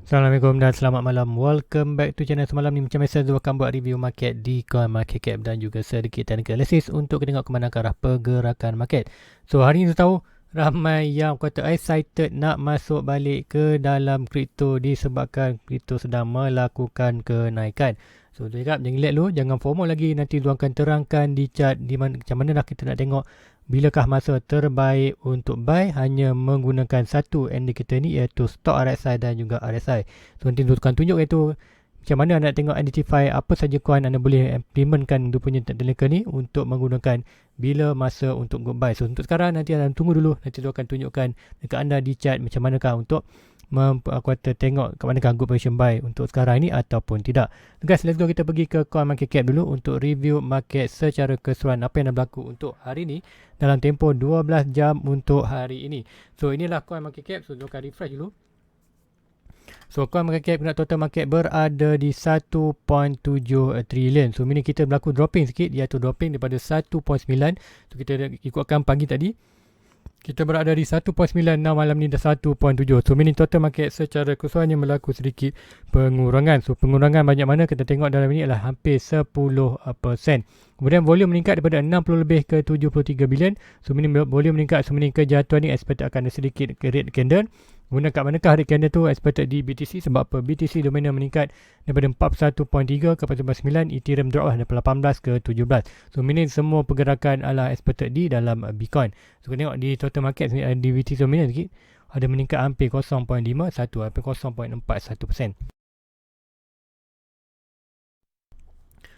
Assalamualaikum dan selamat malam. Welcome back to channel semalam ni. Macam biasa, Zul akan buat review market di coin market cap dan juga sedikit technical analysis untuk tengok ke mana arah pergerakan market. So hari ni tahu ramai yang kata excited nak masuk balik ke dalam kripto disebabkan kripto sedang melakukan kenaikan. So cakap jangan relax dulu, jangan FOMO lagi. Nanti Zul akan terangkan di chart di mana, macam mana dah kita nak tengok bilakah masa terbaik untuk buy hanya menggunakan satu indikator ni, iaitu stock RSI dan juga RSI. So nanti akan tunjuk iaitu macam mana anda nak tengok identify apa saja coin anda boleh implementkan dia punya technical ni untuk menggunakan bila masa untuk go buy. So untuk sekarang nanti anda tunggu dulu, nanti dia akan tunjukkan dekat anda di chart macam manakah untuk aku kata tengok ke manakah good position buy untuk sekarang ini ataupun tidak. Guys, let's go, kita pergi ke coin market cap dulu untuk review market secara keseluruhan apa yang dah berlaku untuk hari ini dalam tempoh 12 jam untuk hari ini. So inilah coin market cap. So kita akan refresh dulu. So coin market cap, total market berada di 1.7 trilion. So ini kita berlaku dropping sikit, iaitu dropping daripada 1.9. So kita ikutkan pagi tadi kita berada di 1.96, malam ni dah 1.7. So meaning total market secara keseluruhannya berlaku sedikit pengurangan. So pengurangan banyak mana kita tengok dalam ini adalah hampir 10%. Kemudian volume meningkat daripada 60 lebih ke 73 bilion. So meaning volume meningkat, so meaning kejatuhan ni expected akan ada sedikit red candle. Kemudian kat manakah red candle tu expected di BTC, sebab apa? BTC dominan meningkat daripada 41.3 ke 49, Ethereum drop lah daripada 18 ke 17. So meaning semua pergerakan adalah expected di dalam Bitcoin. So kita tengok di total market di BTC dominan sikit ada meningkat hampir 0.51, hampir 0.41%.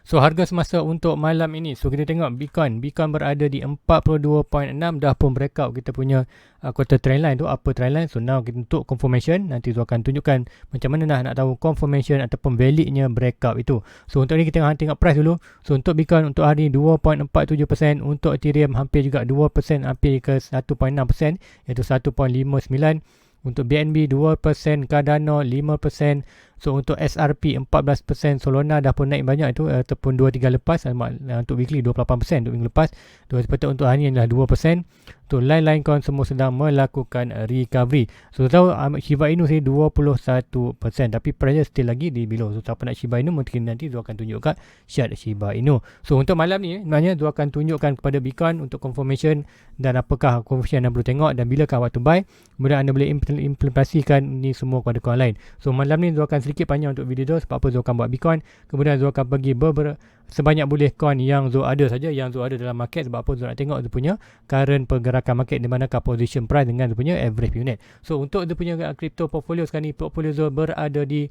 So harga semasa untuk malam ini, so kita tengok Bitcoin berada di 42.6, dah pun breakout kita punya quarter trend line tu, upper trend line. So now kita untuk confirmation, nanti tu akan tunjukkan macam mana nak tahu confirmation ataupun validnya breakout itu. So untuk ni kita tengok price dulu. So untuk Bitcoin untuk hari ni 2.47%, untuk Ethereum hampir juga 2%, hampir ke 1.6%, iaitu 1.59. Untuk BNB 2%, Cardano 5%. So untuk SRP 14%, Solana dah pun naik banyak itu ataupun 2-3 lepas. Untuk weekly 28% untuk minggu lepas. Seperti untuk hari ini adalah 2%. Untuk lain-lain kawan semua sedang melakukan recovery. So tahu Shiba Inu sini 21%, tapi price still lagi di below. So siapa nak Shiba Inu mungkin nanti dia akan tunjuk kat chart Shiba Inu. So untuk malam ni sebenarnya dia akan tunjukkan kepada Bitcoin untuk confirmation dan apakah confirmation anda perlu tengok dan bilakah waktu buy. Kemudian anda boleh implementasikan ni semua kepada kawan lain. So malam ni dia akan sedikit panjang untuk video tu, sebab apa Zul akan buat Bitcoin. Kemudian Zul akan pergi sebanyak boleh coin yang Zul ada saja, yang Zul ada dalam market. Sebab apa Zul nak tengok dia punya current pergerakan market, di manakah position price dengan dia punya average unit. So untuk dia punya crypto portfolio sekarang ni, portfolio Zul berada di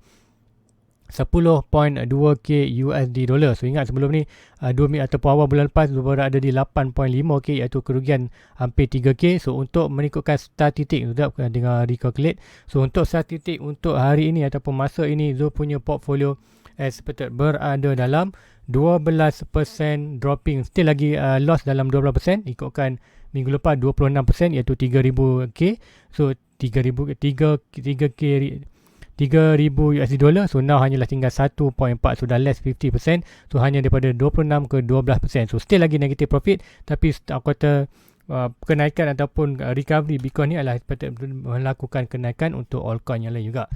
10.2k USD dollar. So ingat sebelum ni 2 ataupun awal bulan lepas Zul berada di 8.5k, iaitu kerugian hampir 3k. So untuk mengikutkan statistik, sudah dengan recalculate. So untuk statistik untuk hari ini ataupun masa ini, Zul punya portfolio expected berada dalam 12% dropping, still lagi loss dalam 12%, ikutkan minggu lepas 26%, iaitu 3000k. So 3,000 USD dollar. So now hanyalah tinggal 1.4, so dah less 50%. So hanya daripada 26 ke 12%. So still lagi negative profit, tapi aku kata kenaikan ataupun recovery Bitcoin ni adalah melakukan kenaikan untuk altcoin yang lain juga.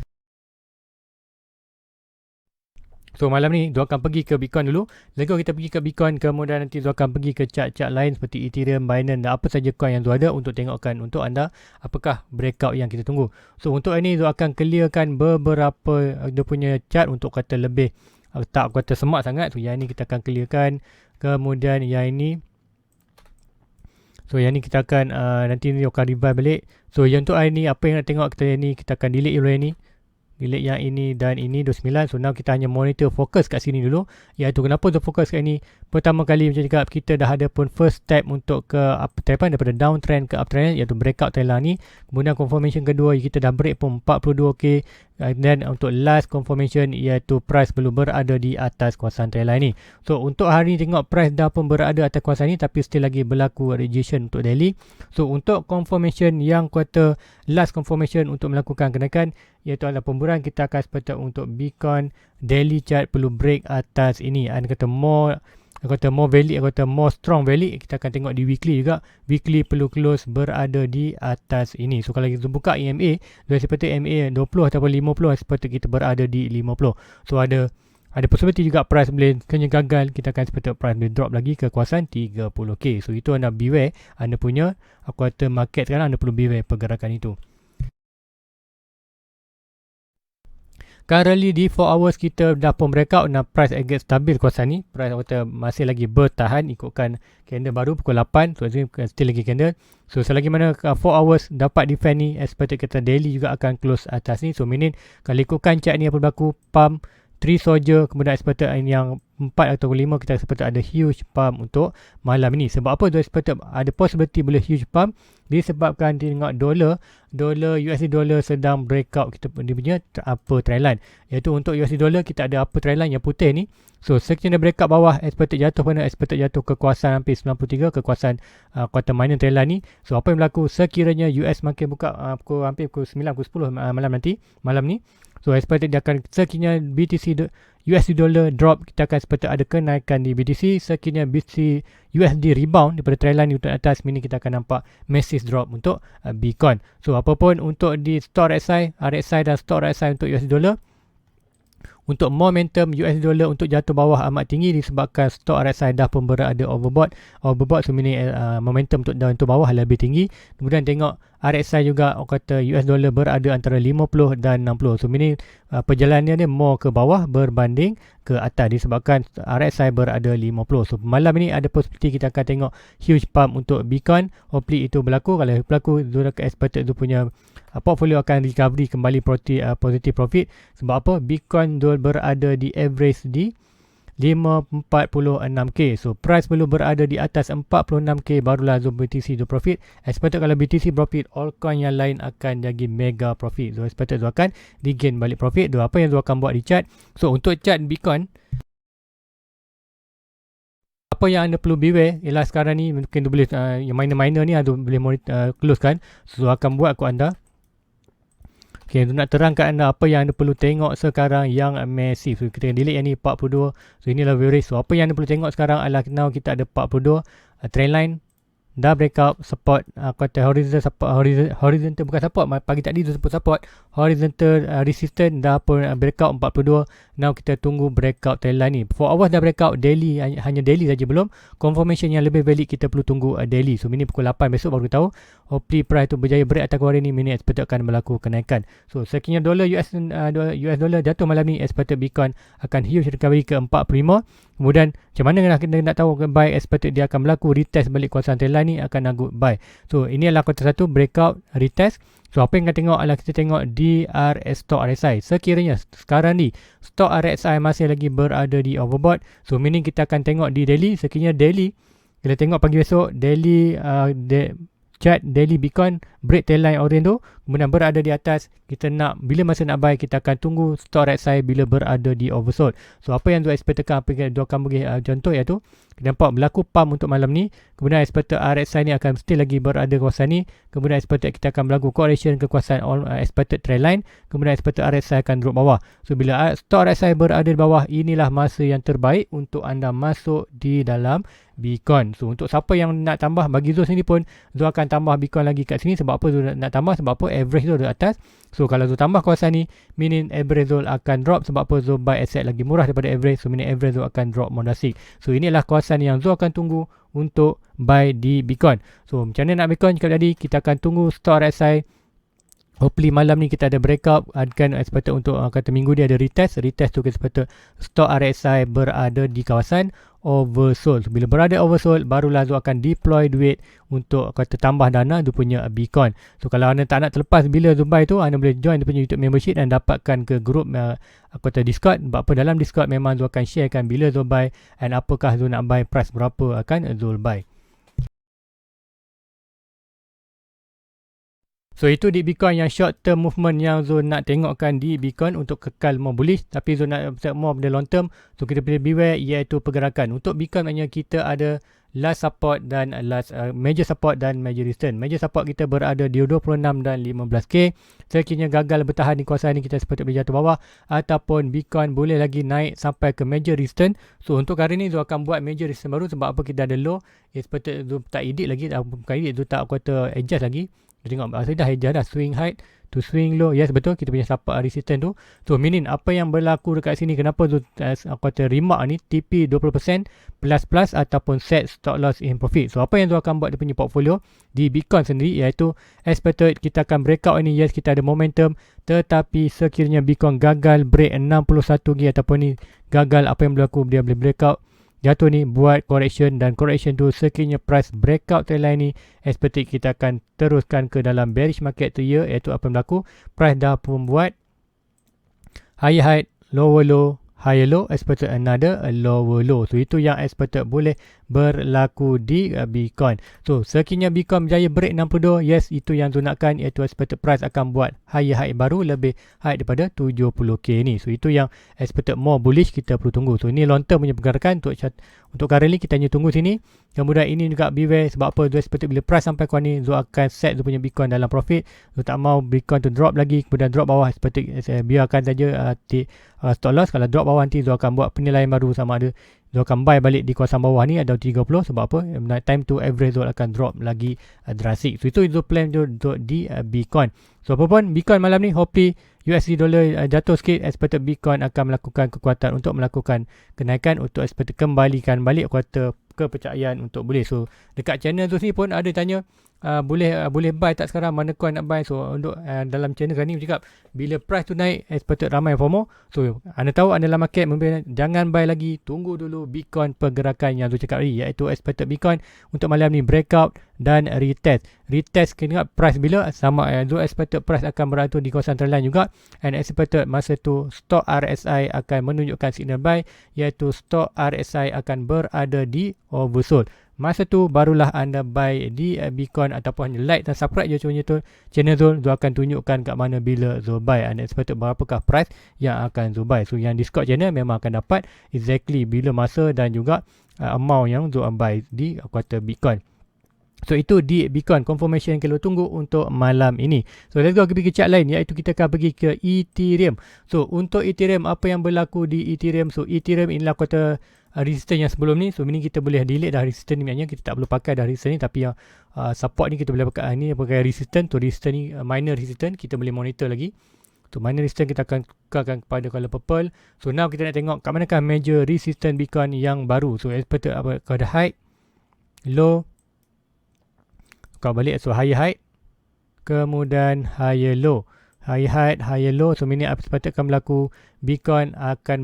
So malam ni dia akan pergi ke Bitcoin dulu. Lalu kita pergi ke Bitcoin, kemudian nanti dia akan pergi ke chart-chart lain seperti Ethereum, Binance dan apa saja coin yang dia ada untuk tengokkan untuk anda apakah breakout yang kita tunggu. So untuk ini dia akan clearkan beberapa dia punya chart untuk kata lebih tak kata semak sangat. So yang ni kita akan clearkan. Kemudian yang ini, so yang ni kita akan nanti dia akan revive balik. So yang untuk hari ni apa yang nak tengok kita ni, kita akan delete dulu yang ni. Delete yang ini dan ini 29. So now kita hanya monitor fokus kat sini dulu. Iaitu kenapa tu fokus kat ini, pertama kali macam cakap, kita dah ada pun first step untuk ke uptrend, daripada downtrend ke uptrend, iaitu breakout trend ni. Kemudian confirmation kedua kita dah break pun 42k. Dan untuk last confirmation, iaitu price belum berada di atas kawasan trend line ni. So untuk hari ni tengok price dah pun berada atas kawasan ni, tapi still lagi berlaku rejection untuk daily. So untuk confirmation yang kuartal, last confirmation untuk melakukan kenaikan, iaitu adalah pemburuan, kita akan seperti untuk Bitcoin daily chart perlu break atas ini. Anda kata more kata more valid, kata more strong valid, kita akan tengok di weekly juga. Weekly perlu close berada di atas ini. So kalau kita buka EMA, seperti EMA 20 ataupun 50, seperti kita berada di 50. So ada possibility juga price boleh kena gagal, kita akan seperti price boleh drop lagi ke kawasan 30k. So itu anda beware, anda punya aku kata market sekarang, anda perlu beware pergerakan itu. Currently di 4 hours kita dah pun breakout dan price agak stabil kawasan ni. Price kata masih lagi bertahan ikutkan candle baru pukul 8. So still lagi candle. So selagi mana 4 hours dapat defend ni, expected kita daily juga akan close atas ni. So meaning kalau ikutkan chart ni apa berlaku, pump 3 soldier, kemudian expected yang 4 atau 5 kita expected ada huge pump untuk malam ni. Sebab apa? Expected ada possibility boleh huge pump disebabkan tengok USD dollar sedang breakout kita punya upper trend line. Iaitu untuk USD dollar kita ada upper trend line yang putih ni. So sekiranya breakout bawah, expected jatuh ke kawasan hampir 93, ke kawasan quarter minor trend line ni. So apa yang berlaku sekiranya US makin buka hampir pukul 9, pukul 10 malam ni. So expected dia akan, sekiranya BTC USD dollar drop, kita akan seperti ada kenaikan di BTC. Sekiranya BTC USD rebound daripada trendline untuk atas, meaning kita akan nampak massive drop untuk Bitcoin. So apapun untuk di stock RSI dan stock RSI untuk USD dollar, untuk momentum USD dollar untuk jatuh bawah amat tinggi disebabkan stok RSI dah pun berada overbought. So meaning momentum untuk jatuh bawah lebih tinggi. Kemudian tengok RSI juga, kata US dollar berada antara 50 dan 60. So meaning perjalanan dia more ke bawah berbanding ke atas disebabkan RSI berada 50. So malam ni ada possibility kita akan tengok huge pump untuk Bitcoin. Hopefully itu berlaku. Kalau berlaku, Zura expected tu punya portfolio akan recovery kembali positive profit. Sebab apa? Bitcoin berada di average di 546k. So price perlu berada di atas 46k barulah Zul BTC tu profit. Expected kalau BTC profit, altcoin yang lain akan jadi mega profit. So expected Zul akan regain balik profit. So apa yang Zul akan buat di chart? So untuk chart Bitcoin, apa yang anda perlu beware ialah sekarang ni mungkin boleh yang minor ni anda boleh close kan. So akan buat aku anda. Okay, nak terangkan anda apa yang anda perlu tengok sekarang yang massive. So, kita delete yang ni 42. So, inilah average. So, apa yang anda perlu tengok sekarang adalah now kita ada 42. Trendline dah breakout, support, kata horizontal bukan support. Pagi tadi tu sebut support. Horizontal resistance dah pun breakout 42. Now kita tunggu breakout trendline ni. 4 hours dah breakout, daily hanya daily saja belum. Confirmation yang lebih valid kita perlu tunggu daily. So, ini pukul 8 besok baru tahu. Hopefully price tu berjaya break atas hari ni, mini expected akan berlaku kenaikan. So sekiranya US dollar jatuh malam ni, expected Bitcoin akan huge recovery ke 45. Kemudian macam mana kita nak tahu buy, expected dia akan berlaku retest balik kawasan trendline ni, akan good buy. So ini adalah kuartal 1 breakout retest. So apa yang kita tengok adalah kita tengok DRS stock RSI. Sekiranya sekarang ni stock RSI masih lagi berada di overbought, so meaning kita akan tengok di daily. Sekiranya daily, kita tengok pagi besok daily chart daily Bitcoin break tailline orange tu, kemudian berada di atas, kita nak bila masa nak buy, kita akan tunggu stock RSI bila berada di oversold. So apa yang tu expectkan, apa yang dia akan bagi contoh iaitu kita nampak berlaku pump untuk malam ni, kemudian expected RSI ni akan still lagi berada kawasan ni, kemudian expected kita akan berlaku correction ke kawasan expected trend line, kemudian expected RSI akan drop bawah. So bila stock RSI berada di bawah, inilah masa yang terbaik untuk anda masuk di dalam Bitcoin. So untuk siapa yang nak tambah, bagi Zul sini pun Zul akan tambah Bitcoin lagi kat sini. Sebab apa Zul nak tambah? Sebab apa? Average Zul di atas. So kalau Zul tambah kawasan ni, meaning average Zul akan drop. Sebab apa? Zul buy asset lagi murah daripada average. So meaning average Zul akan drop modastic. So inilah kawasan yang Zul akan tunggu untuk buy di Bitcoin. So macam mana nak Bitcoin? Cakap tadi, kita akan tunggu stock RSI. Hopefully malam ni kita ada breakout, akan expected untuk kata minggu dia ada retest tu kita expected stock RSI berada di kawasan oversold. Bila berada oversold, barulah Zul akan deploy duit untuk kata tambah dana dia punya Bitcoin. So kalau anda tak nak terlepas bila Zul buy tu, anda boleh join dia punya YouTube membership dan dapatkan ke group kata Discord. Sebab apa, dalam Discord memang Zul akan sharekan bila Zul buy and apakah Zul nak buy, price berapa akan Zul buy. So itu di Bitcoin yang short term movement yang Zul nak tengokkan di Bitcoin untuk kekal more bullish. Tapi Zul nak more pada long term, so kita boleh beware iaitu pergerakan. Untuk Bitcoin maknanya kita ada last support dan major support dan major resistance. Major support kita berada di 26 dan 15k. Sekiranya gagal bertahan di kawasan ini, kita sepatutnya boleh jatuh bawah ataupun Bitcoin boleh lagi naik sampai ke major resistance. So untuk kali ni Zul akan buat major resistance baru sebab apa, kita ada low. Sepatutnya Zul tak edit lagi, bukan edit, Zul tak kata adjust lagi. Tengok saya dah adjust dah, swing height to swing low. Yes, betul, kita punya support resistance tu. So meaning apa yang berlaku dekat sini, kenapa tu aku kata remark ni TP 20% plus ataupun set stop loss in profit. So apa yang tu akan buat dia punya portfolio di Bitcoin sendiri, iaitu expected kita akan breakout ini. Yes, kita ada momentum, tetapi sekiranya Bitcoin gagal break 61G ataupun ni gagal apa yang berlaku, dia boleh breakout jatuh ni, buat correction, dan correction tu sekiranya price breakout trendline ni, expected kita akan teruskan ke dalam bearish market tu ya, iaitu apa yang berlaku, price dah pun buat higher high, lower low, higher low, expected another lower low. So itu yang expected boleh berlaku di Bitcoin. So sekiranya Bitcoin berjaya break 62, yes, itu yang tu nakkan, iaitu expected price akan buat higher high baru lebih high daripada 70k ni. So itu yang expected more bullish, kita perlu tunggu. So ini long term punya pergerakan. Untuk currently kita hanya tunggu sini. Kemudian ini juga beware, sebab apa, Zul expected bila price sampai kuat ni, Zul akan set Zul punya Bitcoin dalam profit. Zul tak mau Bitcoin tu drop lagi, kemudian drop bawah, expected biarkan saja stop loss. Kalau drop bawah nanti Zul akan buat penilaian baru, sama ada Zul akan buy balik di kawasan bawah ni ada 30. Sebab apa, time to average Zul akan drop lagi drastic. So itu Zul plan untuk di Bitcoin. So apapun Bitcoin malam ni, hopefully USD dollar jatuh sikit, expected Bitcoin akan melakukan kekuatan untuk melakukan kenaikan, untuk expected kembalikan balik kuartal kepercayaan untuk boleh. So dekat channel tu sini pun ada tanya boleh buy tak sekarang, mana coin nak buy. So untuk dalam channel kan ni cakap bila price tu naik, expected ramai FOMO. So anda tahu anda dalam market, jangan buy lagi, tunggu dulu Bitcoin pergerakan yang tu cakap tadi, iaitu expected Bitcoin untuk malam ni breakout dan retest kena price bila sama, Zul expected price akan berada di kawasan trendline juga, and expected masa tu stock RSI akan menunjukkan signal buy, iaitu stock RSI akan berada di oversold. Masa tu barulah anda buy di Bitcoin, ataupun hanya like dan subscribe je macam tu channel Zul. Zul akan tunjukkan kat mana bila Zul buy, anda expected berapakah price yang akan Zul buy. So yang Discord channel memang akan dapat exactly bila masa dan juga amount yang Zul buy di kuartal Bitcoin. So itu di Bitcoin confirmation yang kita tunggu untuk malam ini. So let's go pergi ke chart lain, iaitu kita akan pergi ke Ethereum. So untuk Ethereum, apa yang berlaku di Ethereum? So Ethereum inilah kata resistance yang sebelum ni. So ini kita boleh delete dah resistance ni, maknanya kita tak perlu pakai dah resistance ni, tapi yang support ni kita boleh pakai. Ni pakai resistance. So resistance ni minor resistance, kita boleh monitor lagi. So minor resistance kita akan tukarkan kepada color purple. So now kita nak tengok kat manakah major resistance Bitcoin yang baru. So expected apa, ada high, low, kau balik. So higher height, kemudian higher low, higher height, higher low. So ini apa sepatutnya akan berlaku, Bitcoin akan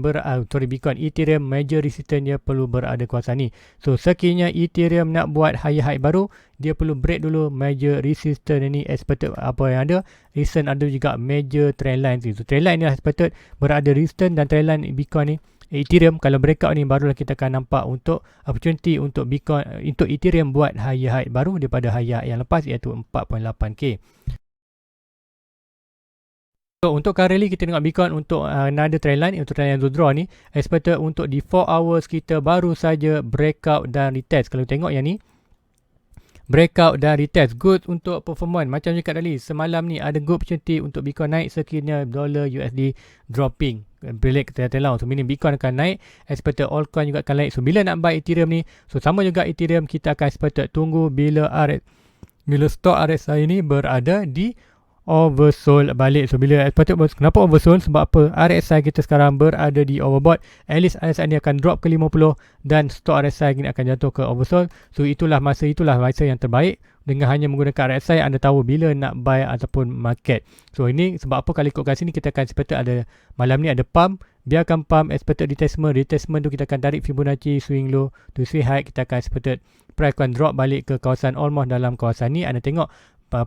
Ethereum major resistance dia perlu berada kawasan ni. So sekiranya Ethereum nak buat higher height baru, dia perlu break dulu major resistance ini. Expected apa yang ada, resistance ada juga major trendline. So trendline ni expected berada resistance dan trendline Bitcoin ni. Ethereum kalau breakout ni barulah kita akan nampak untuk opportunity untuk Bitcoin, untuk Ethereum buat higher high baru daripada higher yang lepas, iaitu 4.8k. So untuk currently kita tengok Bitcoin untuk another trendline, untuk trendline yang draw ni expected untuk di 4 hours kita baru saja breakout dan retest. Kalau tengok yang ni breakout dan retest, good untuk performance. Macam cakap tadi, semalam ni ada good opportunity untuk Bitcoin naik sekiranya dollar USD dropping, break kita telah. So meaning Bitcoin akan naik, expected altcoin juga akan naik. So bila nak buy Ethereum ni, so sama juga Ethereum, kita akan expected tunggu bila stock RSI ini berada di oversold balik. So bila expected, kenapa oversold? Sebab apa? RSI kita sekarang berada di overbought. At least RSI ni akan drop ke 50 dan stock RSI ni akan jatuh ke oversold. So itulah masa yang terbaik. Dengan hanya menggunakan RSI, anda tahu bila nak buy ataupun market. So ini sebab apa, kalau ikutkan sini kita akan expected ada malam ni ada pump. Biarkan pump, expected retestment tu kita akan tarik Fibonacci swing low to swing high. Kita akan expected price akan drop balik ke kawasan almost dalam kawasan ni. Anda tengok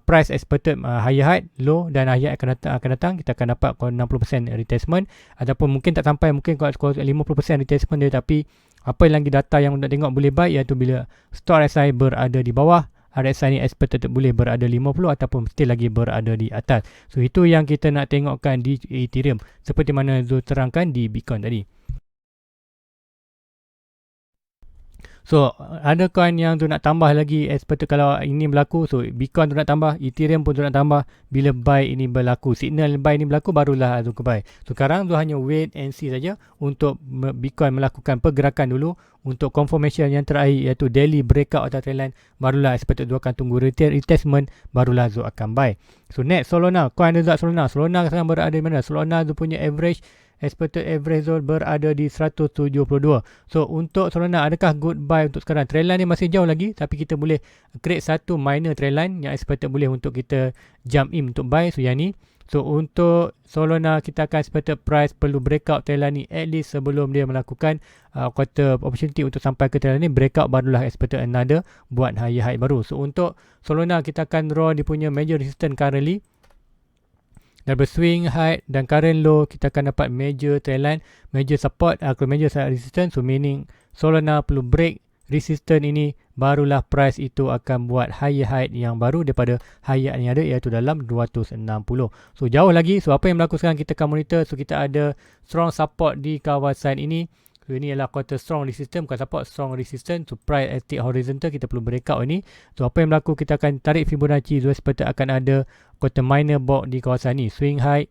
price expected higher high, low dan higher akan datang, kita akan dapat 60% retestment, ataupun mungkin tak sampai, mungkin 50% retestment dia. Tapi apa yang lagi data yang nak tengok boleh buy, iaitu bila stock RSI berada di bawah, RSI ni expected boleh berada 50 ataupun still lagi berada di atas. So itu yang kita nak tengokkan di Ethereum, seperti mana Zul terangkan di Bitcoin tadi. So ada coin yang tu nak tambah lagi expected kalau ini berlaku. So Bitcoin tu nak tambah, Ethereum pun tu nak tambah. Bila buy ini berlaku, signal buy ini berlaku, barulah Azu ke buy. So sekarang tu hanya wait and see saja untuk Bitcoin melakukan pergerakan dulu untuk confirmation yang terakhir, iaitu daily breakout atau trendline. Barulah expected tu akan tunggu retestment, barulah Azu akan buy. So next Solana, coin result Solana. Solana sekarang berada di mana? Solana tu punya average, expected average zone berada di 172. So untuk Solana, adakah good buy untuk sekarang? Trendline ni masih jauh lagi, tapi kita boleh create satu minor trendline yang expected boleh untuk kita jump in untuk buy. So yang ni, so untuk Solana kita akan expected price perlu breakout trendline ni at least sebelum dia melakukan quarter opportunity untuk sampai ke trendline ni breakout, barulah expected another buat higher high baru. So untuk Solana kita akan draw dia punya major resistance currently. Daripada swing high dan current low, kita akan dapat major trendline, major support, major resistance. So meaning Solana perlu break resistance ini, barulah price itu akan buat higher high yang baru daripada higher yang ada, iaitu dalam 260. So jauh lagi. So apa yang berlaku sekarang kita akan monitor. So kita ada strong support di kawasan ini. So ini adalah quarter strong resistance, bukan support, strong resistance. So price at horizontal kita perlu breakout ini. So apa yang berlaku, kita akan tarik Fibonacci. So seperti akan ada quarter minor bulk di kawasan ini. Swing high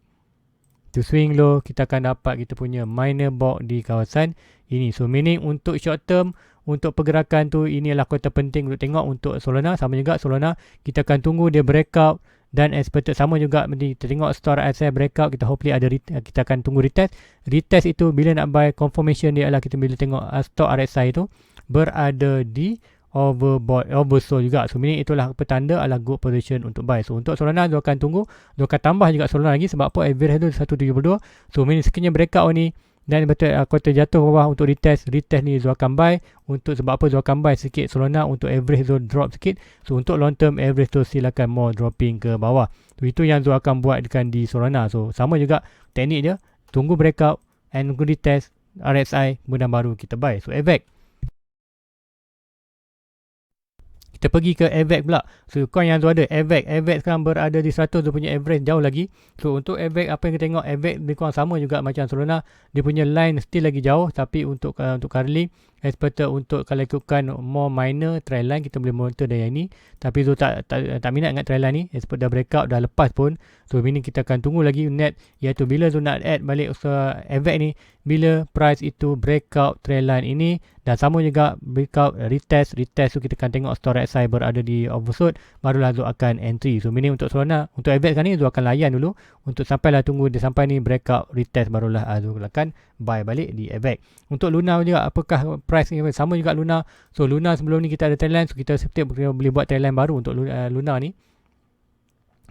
to swing low, kita akan dapat kita punya minor bulk di kawasan ini. So meaning untuk short term, untuk pergerakan tu, ini adalah quarter penting untuk tengok untuk Solana. Sama juga Solana, kita akan tunggu dia breakout. Dan expected sama juga, kita tengok store RSI breakout, kita hopefully ada kita akan tunggu retest. Retest itu bila nak buy, confirmation dia adalah kita bila tengok store RSI itu berada di oversold juga. So meaning itulah petanda adalah good position untuk buy. So untuk Solana, dia akan tunggu, dia akan tambah juga Solana lagi, sebab apa, average tu 172. So meaning sekiranya breakout ni dan betul quarter jatuh ke bawah untuk retest ni Zul akan buy. Untuk sebab apa Zul akan buy sikit Solana, untuk average Zul drop sikit. So untuk long term average tu silakan more dropping ke bawah. So itu yang Zul akan buatkan di Solana. So sama juga teknik dia, tunggu breakout and retest RSI, kemudian baru kita buy. So AVAX, kita pergi ke AVAX pula. So coin yang tu ada AVAX sekarang berada di 100, dia punya average jauh lagi. So untuk AVAX, apa yang kita tengok, AVAX lebih kurang sama juga macam Solana. Dia punya line still lagi jauh, tapi untuk currently expected untuk kalau ikutkan more minor trend line, kita boleh monitor dari ini. Tapi tu tak minat dengan trend line ni, expect dah breakout, dah lepas pun. So ini kita akan tunggu lagi net, iaitu bila tu nak add balik AVAX ni, bila price itu breakout trend line ini. Dan sama juga breakout retest tu kita akan tengok store RSI berada di oversold, barulah Zul akan entry. So meaning untuk Solana, untuk AVAX sekarang ni Zul akan layan dulu untuk sampailah tunggu dia sampai ni breakout retest, barulah Zul akan buy balik di AVAX. Untuk Luna juga, apakah price ni? Sama juga Luna. So Luna sebelum ni kita ada trendline, so kita boleh buat trendline baru untuk Luna ni.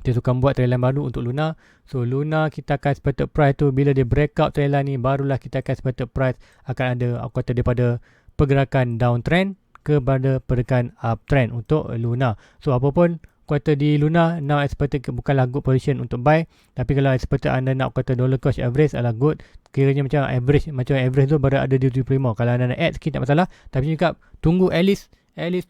Kita suka buat trendline baru untuk Luna. So Luna kita akan expected price tu bila dia breakout trendline ni, barulah kita akan expected price akan ada kata daripada pergerakan downtrend kepada pergerakan uptrend untuk Luna. So apapun quarter di Luna, now expected bukanlah good position untuk buy. Tapi kalau expected anda nak kata dollar cost average adalah good. Kiranya macam average tu berada di 75. Kalau anda nak add sikit tak masalah. Tapi juga tunggu at least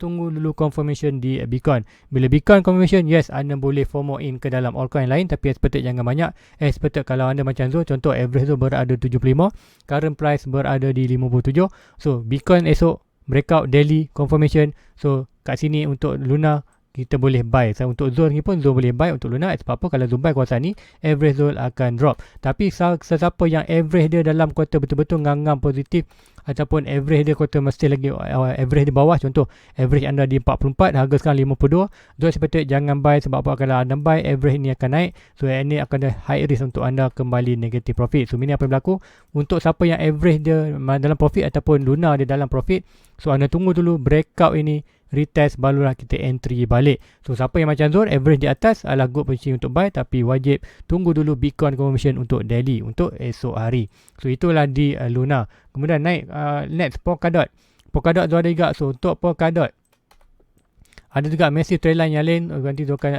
tunggu dulu confirmation di Bitcoin. Bila Bitcoin confirmation, yes, anda boleh FOMO in ke dalam altcoin lain, tapi expected jangan banyak. Expected kalau anda macam Zul, contoh average tu berada 75, current price berada di 57. So Bitcoin esok breakout daily confirmation. So kat sini untuk Luna kita boleh buy. So, untuk Zul ni pun Zul boleh buy untuk Luna. Sebab apa, kalau Zul buy kawasan ni, average Zul akan drop. Tapi sesiapa yang average dia dalam kuartal betul-betul ngangam positif, ataupun average dia kuartal mesti lagi average di bawah, contoh average anda di 44, harga sekarang 52, Zul sepatutnya jangan buy. Sebab apa, kalau anda buy, average ni akan naik. So ini akan ada high risk untuk anda kembali negative profit. So ini apa yang berlaku untuk siapa yang average dia dalam profit ataupun Luna dia dalam profit. So anda tunggu dulu breakout ini retest, barulah kita entry balik. So siapa yang macam Zul, average di atas adalah good position untuk buy, tapi wajib tunggu dulu Bitcoin confirmation untuk daily, untuk esok hari. So itulah di Luna. Kemudian naik next Polkadot Zul ada juga. So untuk Polkadot ada juga massive trendline yang lain. Nanti Zul akan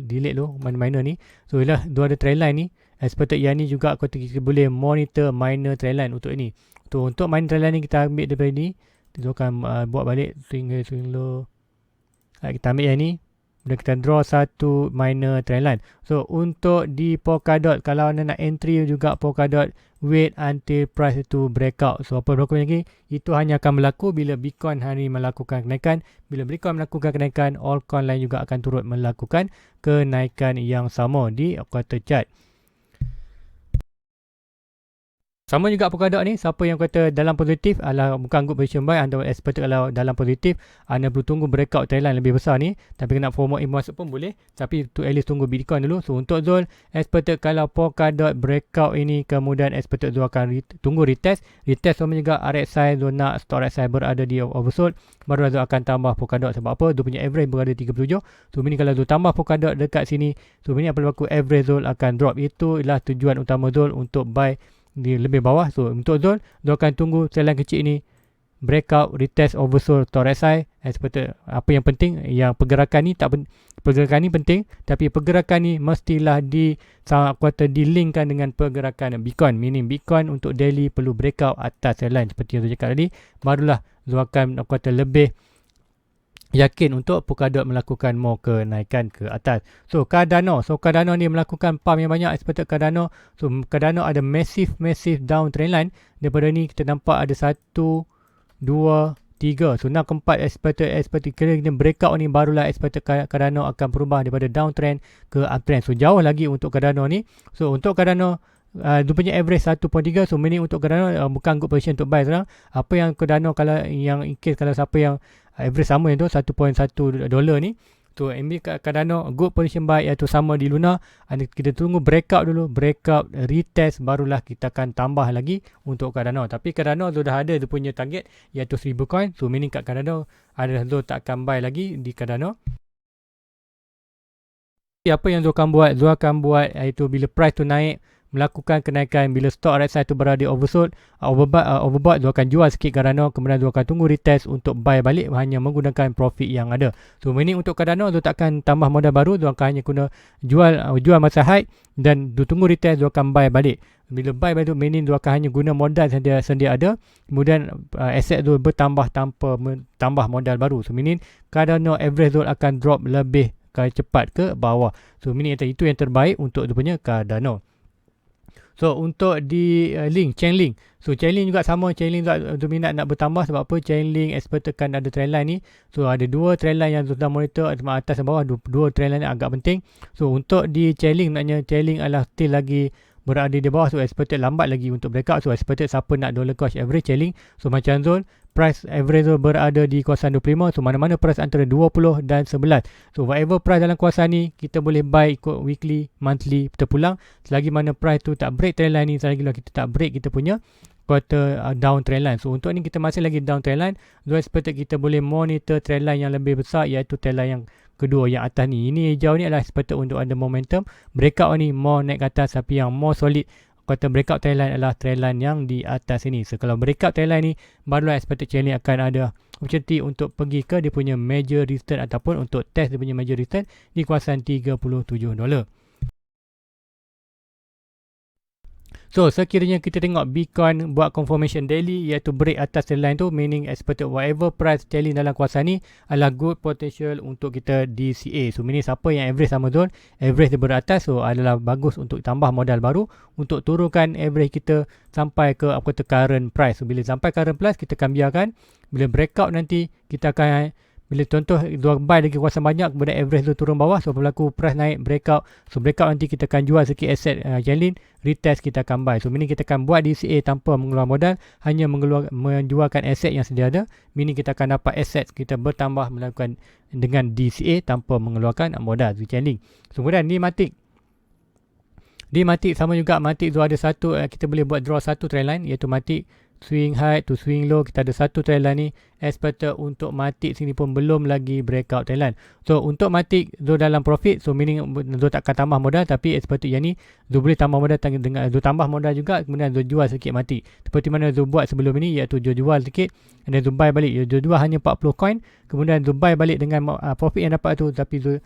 delete dulu minor ni. So ialah Zul ada trendline ni, expected yang ni juga kita boleh monitor minor trendline untuk ini. So untuk minor trendline ni kita ambil daripada ni, kita akan buat balik swing low. Kita ambil yang ni, kemudian kita draw satu minor trend line. So untuk di Polkadot, kalau anda nak entry juga Polkadot, wait until price itu breakout. So apa berlaku lagi? Itu hanya akan berlaku bila Bitcoin hari melakukan kenaikan. Bila Bitcoin melakukan kenaikan, altcoin lain juga akan turut melakukan kenaikan yang sama di quarter chart. Sama juga Polkadot ni, siapa yang kata dalam positif adalah bukan good position buy, anda expected kalau dalam positif, anda perlu tunggu breakout trend line lebih besar ni, tapi kena forward masuk pun boleh, tapi tu at least tunggu Bitcoin dulu. So untuk Zul, expected kalau Polkadot breakout ini, kemudian expected Zul akan tunggu retest sama juga RSI, Zul nak stop RSI berada di oversold, baru Zul akan tambah Polkadot. Sebab apa? Zul punya average berada 37, so ini kalau Zul tambah Polkadot dekat sini, so ini apa berlaku, average Zul akan drop. Itu ialah tujuan utama Zul untuk buy di lebih bawah. So untuk Zul akan tunggu sell line kecil ini breakout, retest, oversold, stop RSI. Seperti apa yang penting, yang pergerakan ni pergerakan ni penting, tapi pergerakan ni mestilah dilinkkan dengan pergerakan Bitcoin. Meaning Bitcoin untuk daily perlu breakout atas sell line seperti yang saya cakap tadi, barulah Zul akan lebih yakin untuk Polkadot melakukan more kenaikan ke atas. So Cardano ni melakukan pump yang banyak, expected Cardano. So Cardano ada massive down trend line. Daripada ni kita nampak ada 1, 2, 3. So nak keempat expected kena breakout ni, barulah expected Cardano akan berubah daripada downtrend ke uptrend. So jauh lagi untuk Cardano ni. So untuk Cardano dia punya average 1.3. So meaning untuk Cardano bukan good position untuk buy sekarang. Apa yang Cardano, kalau yang in case kalau siapa yang average sama itu $1.1 ni, so MB Cardano good position buy iaitu sama di Luna. Kita tunggu breakout dulu, breakout retest, barulah kita akan tambah lagi untuk Cardano. Tapi Cardano sudah ada dia punya target iaitu 1000 coin. So meaning kat Cardano ada Zul tak akan buy lagi di Cardano. Apa yang Zul akan buat iaitu bila price tu naik, melakukan kenaikan, bila stock RSI itu berada oversold, overbought, Zul akan jual sikit Cardano, kemudian Zul akan tunggu retest untuk buy balik hanya menggunakan profit yang ada. So ini untuk Cardano, Zul tak akan tambah modal baru, Zul akan hanya guna jual masa high dan Zul tunggu retest, Zul akan buy balik. Bila buy balik, meaning Zul akan hanya guna modal sedia ada, kemudian aset Zul bertambah tanpa tambah modal baru. So meaning Cardano average Zul akan drop lebih cepat ke bawah. So meaning itu yang terbaik untuk Zul punya Cardano. So untuk di Chainlink. So Chainlink juga sama. Chainlink Zul minat nak bertambah. Sebab apa? Chainlink expectedkan ada trend line ni. So ada dua trend line yang Zul dah monitor, atas dan bawah. Dua trend line yang agak penting. So untuk di Chainlink, maknanya Chainlink adalah still lagi berada di bawah. So expected lambat lagi untuk breakout. So expected siapa nak dollar cost average Chainlink. So macam Zul, price average Zul berada di kawasan 25. So mana-mana price antara 20 dan 11. So whatever price dalam kawasan ni, kita boleh buy ikut weekly, monthly, terpulang. Selagi mana price tu tak break trend line ni, selagi kita tak break kita punya quarter down trend line. So untuk ni kita masih lagi down trend line. Zul expected kita boleh monitor trend line yang lebih besar, iaitu trend line yang kedua, yang atas ni. Ini hijau ni adalah expected untuk ada momentum. Breakout ni more naik ke atas, tapi yang more solid kata breakout trend line adalah trend line yang di atas ini. So kalau breakout trend line ni, barulah expected chain akan ada opportunity untuk pergi ke dia punya major resistance ataupun untuk test dia punya major resistance di kawasan $37. So sekiranya kita tengok Bitcoin buat confirmation daily iaitu break atas trend line tu, meaning expected whatever price challenge dalam kawasan ni adalah good potential untuk kita DCA. So meaning siapa yang average sama zone, average dia beratas, so adalah bagus untuk tambah modal baru untuk turunkan average kita sampai ke apa kata current price. So bila sampai current price, kita akan biarkan bila breakout nanti kita akan, bila contoh dua buy lagi kawasan banyak, kemudian average tu turun bawah, so berlaku price naik breakout. So breakout nanti kita akan jual sikit aset Chainlink, retest kita akan buy. So meaning kita akan buat DCA tanpa mengeluarkan modal, hanya menjualkan aset yang sedia ada. Meaning kita akan dapat aset kita bertambah melakukan dengan DCA tanpa mengeluarkan modal di Chainlink. So kemudian ni Matic. Di Matic sama juga, Matic tu ada satu, kita boleh buat draw satu trend line iaitu Matic swing high to swing low. Kita ada satu trend line ni. Expected untuk Matic sini pun belum lagi breakout trend line. So untuk Matic Zul dalam profit, so meaning Zul tak akan tambah modal, tapi expected yang ni Zul boleh tambah modal dengan Zul tambah modal juga, kemudian Zul jual sikit Matic seperti mana Zul buat sebelum ini, iaitu Zul jual sikit dan Zul buy balik. Zul jual hanya 40 coin, kemudian Zul buy balik dengan profit yang dapat tu, tapi Zul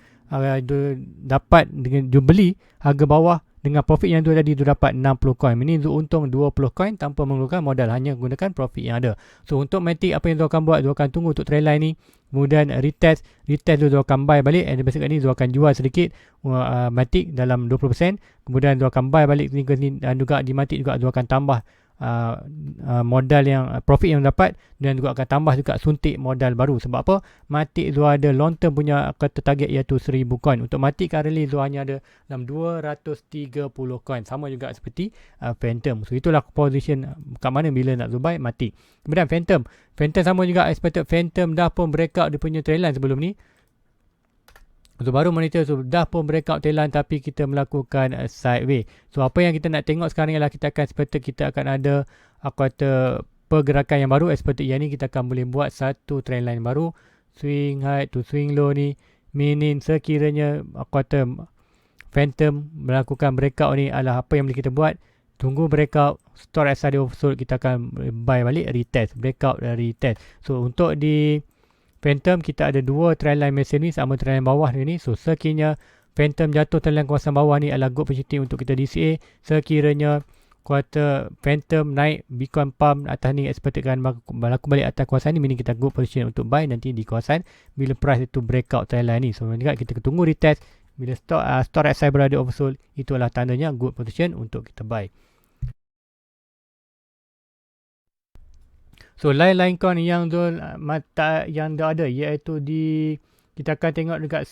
dapat dengan Zul beli harga bawah dengan profit yang tu tadi, tu dapat 60 coin. Ini Zul untung 20 coin tanpa mengeluarkan modal, hanya gunakan profit yang ada. So untuk Matic apa yang Zul akan buat, Zul akan tunggu untuk trend line ni kemudian retest tu akan buy balik, and basically ni akan jual sedikit Matic dalam 20%, kemudian akan buy balik ni ke sini, dan juga di Matic juga akan tambah modal yang profit yang dapat, dan juga akan tambah juga suntik modal baru. Sebab apa? Matic ada long term punya kata target iaitu 1000 coin. Untuk Matic currently hanya ada dalam 230 coin, sama juga seperti Phantom. So itulah position kat mana bila nak buy Matic. Kemudian Phantom sama juga expected. Phantom dah pun breakout dia punya trend line sebelum ni. So baru monitor, so dah pun breakout trendline, tapi kita melakukan sideways. So apa yang kita nak tengok sekarang ialah kita akan expected kita akan ada pergerakan yang baru. Expected yang ni kita akan boleh buat satu trendline baru, swing high to swing low ni, meaning sekiranya Phantom melakukan breakout ni adalah apa yang boleh kita buat. Tunggu breakout, store SR oversold, kita akan buy balik, retest, breakout dan retest. So untuk di Phantom kita ada dua trendline mesin ni sama trendline bawah ni. So sekiranya Phantom jatuh trendline kawasan bawah ni adalah good opportunity untuk kita DCA. Sekiranya kuartal Phantom naik, Bitcoin pump atas ni expected kan berlaku balik atas kawasan ni, meaning kita good position untuk buy nanti di kawasan bila price itu breakout trendline ni. So juga kita tunggu retest, bila store SI berada oversold, itu adalah tandanya good position untuk kita buy. So lain-lain coin yang dah ada iaitu kita akan tengok dekat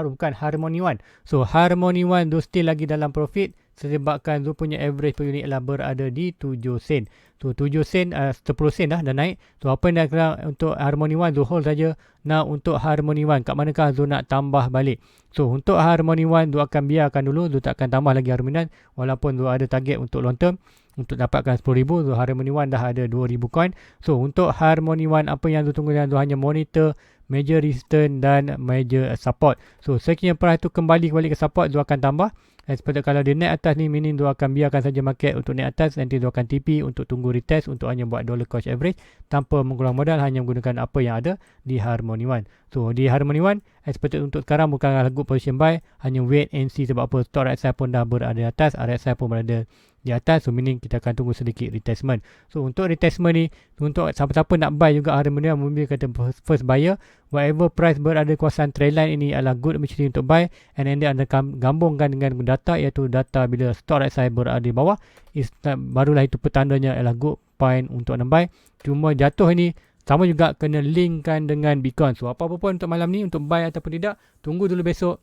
bukan Harmony One. So Harmony One tu still lagi dalam profit sebabkan tu punya average per unit adalah berada di 7 sen. So 7 sen 10 sen dah naik. So apa yang nak untuk Harmony One tu hold saja. Nah untuk Harmony One kat manakah tu nak tambah balik. So untuk Harmony One tu akan biarkan dulu, tu tak akan tambah lagi Harmony One walaupun tu ada target untuk long term untuk dapatkan 10,000. So Harmony One dah ada 2,000 coin. So untuk Harmony One apa yang tu tunggu, tu hanya monitor major resistance dan major support. So sekiranya price tu kembali ke support, tu akan tambah. Seperti kalau dia naik atas ni, meaning tu akan biarkan saja market untuk naik atas, nanti tu akan TP untuk tunggu retest untuk hanya buat dollar cost average tanpa mengulang modal, hanya menggunakan apa yang ada di Harmony One. So di Harmony One expected untuk sekarang bukanlah good position buy, hanya wait and see. Sebab apa? Stock RSI pun dah berada di atas, RSI pun berada di atas, so meaning kita akan tunggu sedikit retestment. So untuk retestment ni, untuk siapa-siapa nak buy juga Harmony One, mungkin kata first buyer, whatever price berada di kawasan trendline ini adalah good opportunity untuk buy, and then anda gabungkan dengan data iaitu data bila stock RSI berada di bawah, barulah itu petandanya adalah good point untuk anda buy. Cuma jatuh ini sama juga kena linkkan dengan Bitcoin. So apa-apa pun untuk malam ni untuk buy ataupun tidak, tunggu dulu besok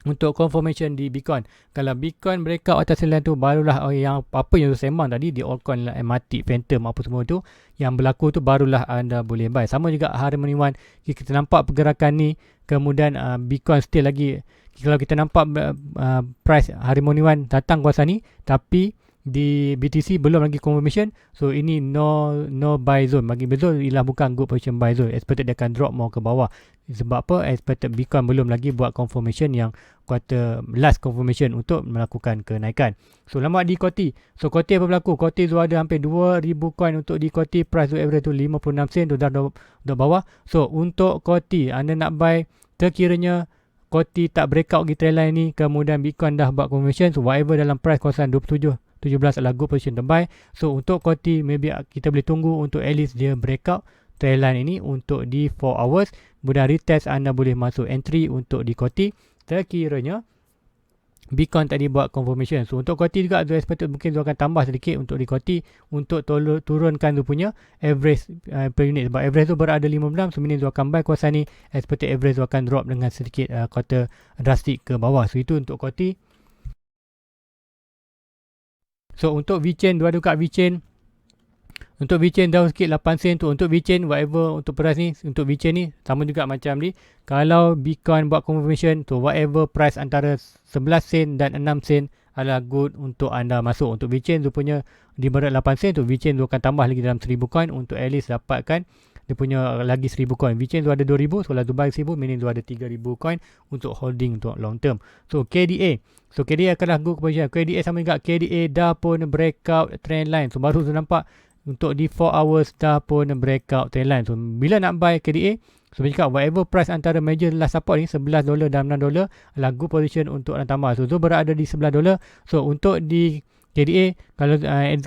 untuk confirmation di Bitcoin. Kalau Bitcoin breakout atas trendline tu, barulah yang apa yang saya sembang tadi di altcoin Matic, Phantom apa semua tu yang berlaku tu, barulah anda boleh buy. Sama juga Harmony One, kita nampak pergerakan ni, kemudian Bitcoin still lagi, kalau kita nampak price Harmony One datang kawasan ni, tapi di BTC belum lagi confirmation. So ini no buy zone. Bagi betul ialah bukan good position buy zone. Expected dia akan drop more ke bawah. Sebab apa? Expected Bitcoin belum lagi buat confirmation yang last confirmation untuk melakukan kenaikan. So lama di Koti. So Koti apa berlaku? Koti tu ada hampir 2000 coin untuk di Koti. Price tu average tu 56 sen tu dah bawah. So untuk Koti anda nak buy, terkiranya Koti tak breakout di trendline ni, kemudian Bitcoin dah buat confirmation, so whatever dalam price kawasan 17 adalah good position to buy. So untuk Koti maybe kita boleh tunggu untuk at least dia breakout trendline ini untuk di 4 hours. Kemudian retest anda boleh masuk entry untuk di Koti terkiranya Bitcoin tadi buat confirmation. So untuk Koti juga tu expected mungkin tu akan tambah sedikit untuk di Koti untuk turunkan tu punya average per unit. Sebab average tu berada 56, so meaning tu akan buy kawasan ni, expected average tu akan drop dengan sedikit drastik ke bawah. So itu untuk Koti. So untuk VeChain, dua dekat VeChain. Untuk VeChain down sikit 8 sen tu. Untuk VeChain whatever untuk price ni, untuk VeChain ni sama juga macam ni. Kalau Bitcoin buat confirmation tu, whatever price antara 11 sen dan 6 sen adalah good untuk anda masuk. Untuk VeChain tu punya di berat 8 sen tu, VeChain tu akan tambah lagi dalam 1000 coin untuk at least dapatkan dia punya lagi 1000 coin. VeChain tu ada 2000, so lah tu buy 1000, meaning tu ada 3000 coin untuk holding untuk long term. So KDA, so KDA akanlah good position. KDA sama juga, KDA dah pun breakout trend line. So baru tu nampak untuk di 4 hours dah pun breakout trend line. So bila nak buy KDA, so cakap whatever price antara major last support ni $11 dan $6 adalah good position untuk nak tambah. So tu berada di $11. So untuk di KDA kalau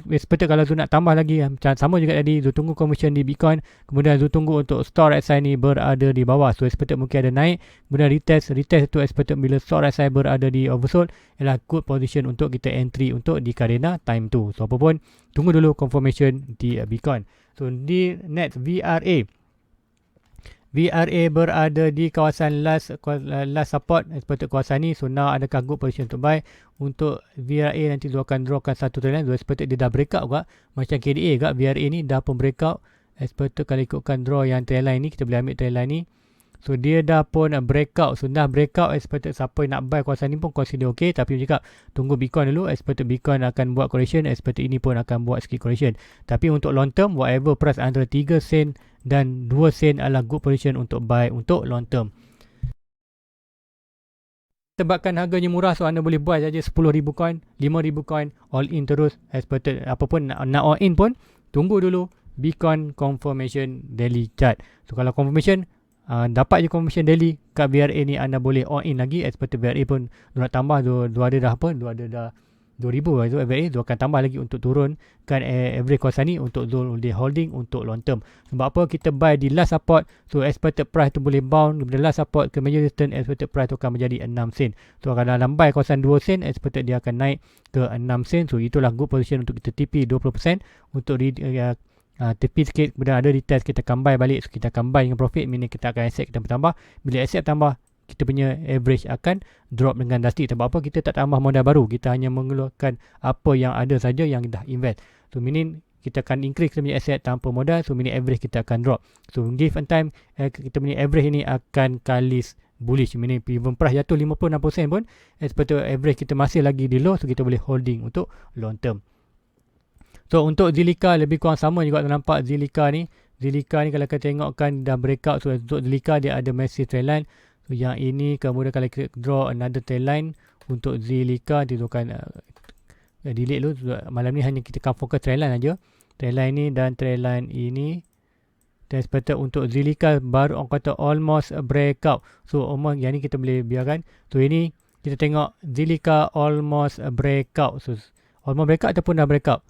expected kalau tu nak tambah lagi macam sama juga tadi, tu tunggu confirmation di Bitcoin, kemudian tu tunggu untuk store RSI ni berada di bawah, so expected mungkin ada naik, kemudian retest tu expected bila store RSI berada di oversold ialah good position untuk kita entry untuk di Cardano time tu. So apa pun tunggu dulu confirmation di Bitcoin. So di next VRA berada di kawasan last support expected kawasan ni. So now adakah good position untuk buy untuk VRA? Nanti dia akan drawkan satu trend line. So expected dia dah breakout juga macam KDA juga. VRA ni dah pun breakout. Expected kalau ikutkan draw yang trend line ni, kita boleh ambil trend line ni. So dia dah pun breakout. So dah breakout, expected siapa yang nak buy kawasan ni pun consider okay. Tapi cakap tunggu Bitcoin dulu. Expected Bitcoin akan buat correction. Expected ini pun akan buat sikit correction. Tapi untuk long term, whatever price antara 3 sen dan 2 sen adalah good position untuk buy untuk long term. Sebabkan harganya murah, so anda boleh buy saja 10,000 coin, 5,000 coin, all in terus. Expected apapun nak all in pun, tunggu dulu Bitcoin confirmation daily chart. So kalau confirmation, dapat je confirmation daily kat VRA ni, anda boleh all in lagi. Expected VRA pun nak tambah, dua ada dah apa, dua ada dah 2,000 so VRA tu akan tambah lagi untuk turun kan average kawasan ni untuk zone holding untuk long term. Sebab apa kita buy di last support, so expected price tu boleh bound daripada last support ke major resistance, expected price tu akan menjadi 6 sen. So kalau dalam buy kawasan 2 sen, expected dia akan naik ke 6 sen. So itulah good position untuk kita TP 20% untuk TP sikit, kemudian ada retest kita akan buy balik. So kita akan buy dengan profit, meaning kita akan accept kita bertambah. Bila accept tambah, kita punya average akan drop dengan drastic. Sebab apa? Kita tak tambah modal baru, kita hanya mengeluarkan apa yang ada saja yang dah invest. So meaning kita akan increase kita punya asset tanpa modal, so meaning average kita akan drop. So give and time, kita punya average ini akan kalis bullish, meaning even price jatuh 50-60% pun expected average kita masih lagi di low, so kita boleh holding untuk long term. So untuk Zilliqa lebih kurang sama juga, nampak Zilliqa ni kalau kita tengokkan dah breakout. So untuk Zilliqa dia ada massive trend line. So yang ini kemudian kalau kita draw another trend line untuk Zilliqa, dia akan delete dulu. Malam ni hanya kita akan fokus trend line aja. Trend line ni dan trend line ini. Dan expected untuk Zilliqa baru orang kata almost a breakout. So almost yang ni kita boleh biarkan. So ini kita tengok Zilliqa almost a breakout. So almost breakout ataupun dah breakout.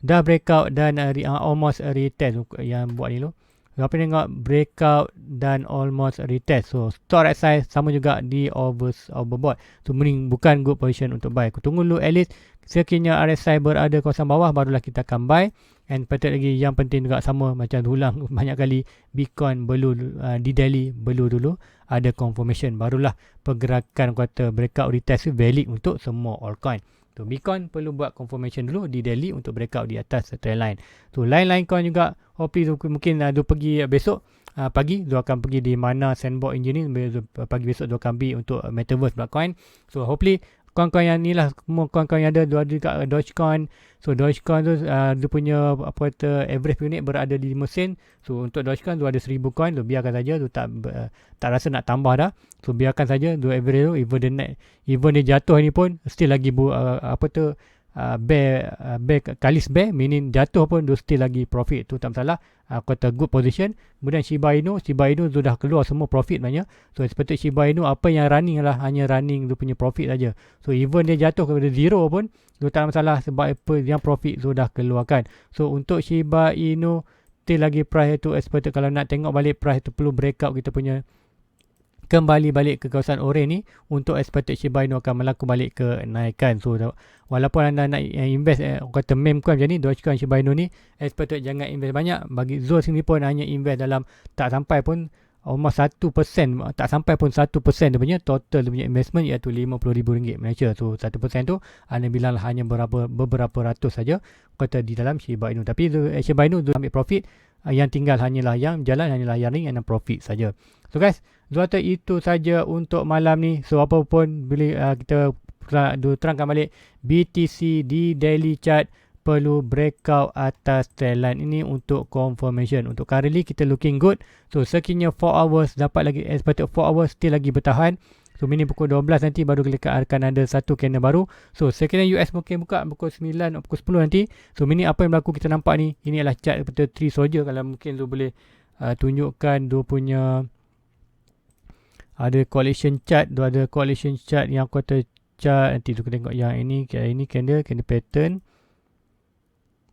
Dah breakout dan almost a retest yang buat ni dulu. Apa tengok breakout dan almost retest. So store size sama juga di overbought. So mending bukan good position untuk buy. Aku tunggu dulu at least sekiranya RSI berada kawasan bawah, barulah kita akan buy. And patut lagi yang penting juga sama macam ulang banyak kali, Bitcoin perlu di daily perlu dulu ada confirmation, barulah pergerakan kata breakout retest valid untuk semua altcoin. So Bitcoin perlu buat confirmation dulu di daily untuk breakout di atas trend line. So lain-lain coin juga hopefully mungkin dia pergi besok pagi dia akan pergi di mana Sandbox Engineering, pagi besok dia akan pergi untuk Metaverse Bitcoin. So hopefully coin-coin yang ni lah, semua coin-coin yang ada juga Dogecoin. So Dogecoin tu dia punya apa kata average unit berada di 5 sen. So untuk Dogecoin tu ada 1,000 coin, tu biarkan saja, tu tak rasa nak tambah dah. So biarkan saja tu average tu, even dia jatuh ni pun still lagi bear kalis bear, meaning jatuh pun dia still lagi profit, tu tak masalah. Kata good position. Kemudian Shiba Inu sudah keluar semua profit banyak. So expected Shiba Inu apa yang running lah, hanya running dia punya profit saja. So even dia jatuh kepada zero pun tu tak masalah, sebab apa yang profit sudah keluarkan. So untuk Shiba Inu still lagi price tu expected, kalau nak tengok balik price tu perlu breakout kita punya kembali balik ke kawasan orange ni untuk expected Shiba Inu akan melakukan balik ke naikkan. So walaupun anda nak invest kata meme coin macam ni, Dogecoin, Shiba Inu ni, expected jangan invest banyak. Bagi Zul sini pun hanya invest dalam tak sampai pun almost 1%, tak sampai pun 1% dia punya total dia punya investment, iaitu RM50,000 Malaysia. So 1% tu anda bilang hanya beberapa ratus saja kata di dalam Shiba Inu. Tapi Shiba Inu ambil profit, yang tinggal hanyalah yang jalan, hanyalah yang ring and profit saja. So guys, Zuhata itu saja untuk malam ni. So apa pun bila kita terangkan balik, BTC di daily chart perlu breakout atas trend line ini untuk confirmation. Untuk currently kita looking good. So sekiranya 4 hours dapat lagi, expected 4 hours still lagi bertahan. So mini pukul 12 nanti baru kita akan ada satu candle baru. So sekiranya US mungkin buka pukul 9 atau pukul 10 nanti. So mini apa yang berlaku kita nampak ni, ini adalah chart seperti 3 soldier. Kalau mungkin tu boleh tunjukkan dia punya ada coalition chart. Dia ada coalition chart yang kata chart. Nanti tu kita tengok yang ini candle pattern.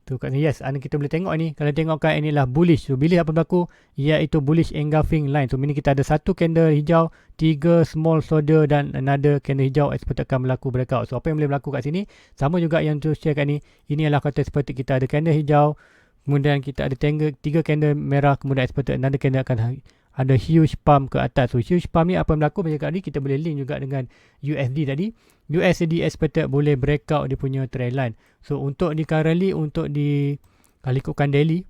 Tu kat sini, yes, kita boleh tengok ni. Kalau tengokkan inilah bullish. So bila apa berlaku, iaitu bullish engulfing line. So ini kita ada satu candle hijau, 3 small shoulder dan another candle hijau expected akan berlaku breakout. So apa yang boleh berlaku kat sini, sama juga yang tu share kat ni. Ini adalah kata seperti kita ada candle hijau, kemudian kita ada 3 candle merah, kemudian expected another candle akan ada huge pump ke atas. So huge pump ni apa yang berlaku, macam kat ni kita boleh link juga dengan USD tadi. USD expected boleh breakout dia punya trend line. So untuk di currently, untuk di kalau ikutkan daily,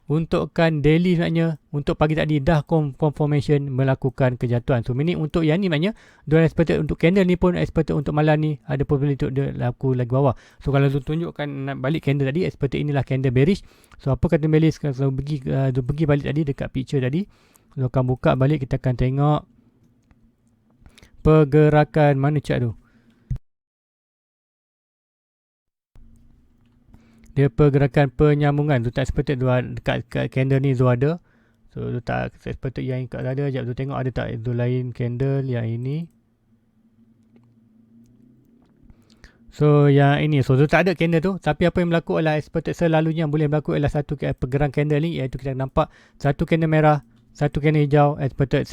untukkan daily maknanya untuk pagi tadi dah confirmation melakukan kejatuhan. So ini untuk yang ni maknanya dia expected untuk candle ni pun expected untuk malam ni ada probability untuk dia laku lagi bawah. So kalau tu tunjukkan nak balik candle tadi, expected inilah candle bearish. So apa kata bearish, kalau pergi balik tadi dekat picture tadi, kalau akan buka balik kita akan tengok pergerakan mana chart tu. Dia pergerakan penyambungan tu tak seperti dekat candle ni tu ada. So tu tak seperti yang kat ada. Sekejap tu tengok ada tak itu lain candle yang ini. So yang ini, so tu tak ada candle tu. Tapi apa yang berlaku adalah seperti selalunya yang boleh berlaku adalah satu pergerakan candle ni, iaitu kita nampak satu candle merah, satu candle hijau, expected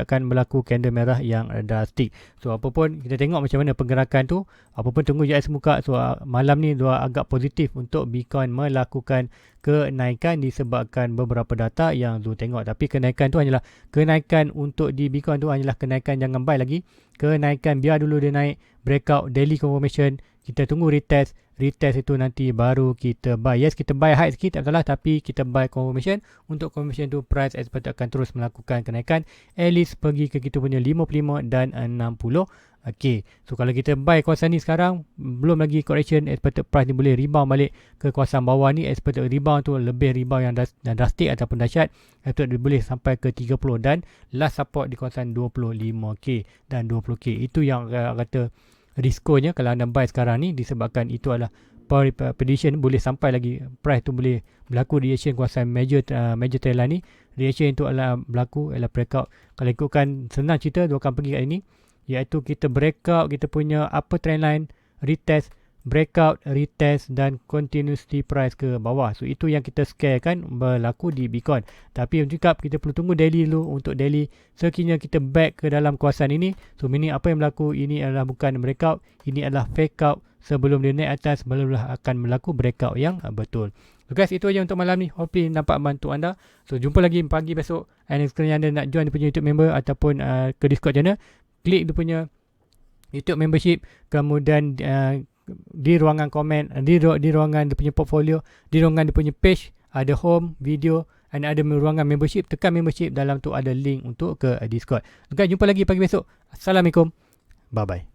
akan berlaku candle merah yang drastik. So apapun kita tengok macam mana pergerakan tu, apapun tunggu US buka. So malam ni dua agak positif untuk Bitcoin melakukan kenaikan disebabkan beberapa data yang tu tengok. Tapi kenaikan tu hanyalah kenaikan untuk di Bitcoin tu hanyalah kenaikan, jangan buy lagi. Kenaikan biar dulu dia naik, breakout, daily confirmation, kita tunggu retest itu nanti baru kita buy. Yes, kita buy high sikit tak salah, tapi kita buy confirmation. Untuk confirmation tu price expected akan terus melakukan kenaikan, at least pergi ke kita punya 55 dan 60. Okay, so kalau kita buy kawasan ni sekarang, belum lagi correction, expected price ni boleh rebound balik ke kawasan bawah ni. Expected rebound tu lebih rebound yang drastik ataupun dahsyat, expected boleh sampai ke 30 dan last support di kawasan 25k dan 20k. Itu yang kata risikonya kalau anda buy sekarang ni, disebabkan itu adalah prediction boleh sampai lagi price tu boleh berlaku reaction kawasan major trend line ni. Reaction itu adalah berlaku adalah breakout. Kalau ikutkan senang cerita, dia akan pergi kat ini, iaitu kita breakout kita punya upper trend line, retest, breakout, retest dan continuously price ke bawah. So itu yang kita scare kan berlaku di Bitcoin. Tapi untuk cakap, kita perlu tunggu daily dulu. Untuk daily, sekiranya kita back ke dalam kawasan ini, so ini apa yang berlaku, ini adalah bukan breakout, ini adalah fake out. Sebelum dia naik atas, barulah akan berlaku breakout yang betul. So guys, itu aja untuk malam ni. Hopefully nampak bantu anda. So jumpa lagi pagi besok. And sekiranya anda nak join dia punya YouTube member ataupun ke Discord channel, klik dia punya YouTube membership, kemudian di ruangan komen, di ruangan dia punya portfolio, di ruangan dia punya page, ada home, video, dan ada ruangan membership. Tekan membership, dalam tu ada link untuk ke Discord. Okay, jumpa lagi pagi besok. Assalamualaikum. Bye bye.